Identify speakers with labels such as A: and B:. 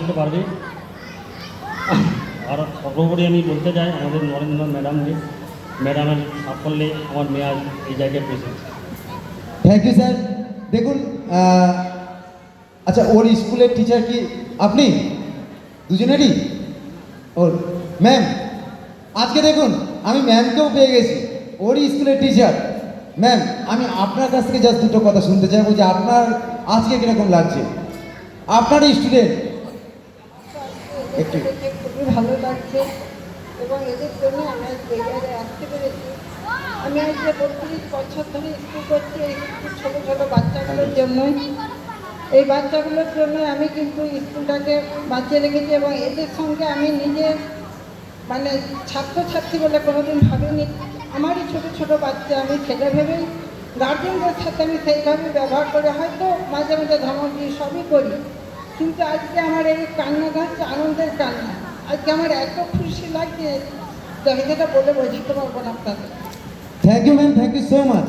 A: আসতে পারবে। আর সর্বোপরি আমি বলতে চাই আমাদের নরেন্দ্রনাথ ম্যাডামের সাফল্যে আমার মেয়ে আজ এই জায়গায় পৌঁছেছে।
B: Thank you sir. দেখুন আচ্ছা, ওর স্কুলের টিচার কি আপনি? দুজনেরই? ওর ম্যাম, আজকে দেখুন আমি ম্যামকেও পেয়ে গেছি, ওরই স্কুলের টিচার। ম্যাম, আমি আপনার কাছ থেকে জাস্ট দুটো কথা শুনতে চাইবো যে আপনার আজকে কীরকম লাগছে, আপনারই স্টুডেন্ট। একটু
C: খুবই ভালো লাগছে এবং এদের জন্য আমি আজ এই জায়গায় আসতে পেরেছি। আমি আজ যে 32 বছর ধরে স্কুল করছি এই ছোটো ছোটো বাচ্চাগুলোর জন্যই। এই বাচ্চাগুলোর জন্য আমি কিন্তু স্কুলটাকে বাঁচিয়ে রেখেছি এবং এদের সঙ্গে আমি নিজে মানে ছাত্রছাত্রী বলে কোনোদিন ভাবিনি। আমারই ছোটো ছোটো বাচ্চা, আমি ছেলে ভেবেই গার্জেনদের সাথে আমি সেইভাবে ব্যবহার করে হয়তো মাঝে মাঝে ধমক দিই, সবই করি, কিন্তু আজকে আমার এই কান্নাটা হচ্ছে আনন্দের কান্না। আজকে আমার এত খুশি লাগছে, যেটা বলে বোঝাতে পারবো না আপনাদের।
B: Thank you ma'am, thank you so much.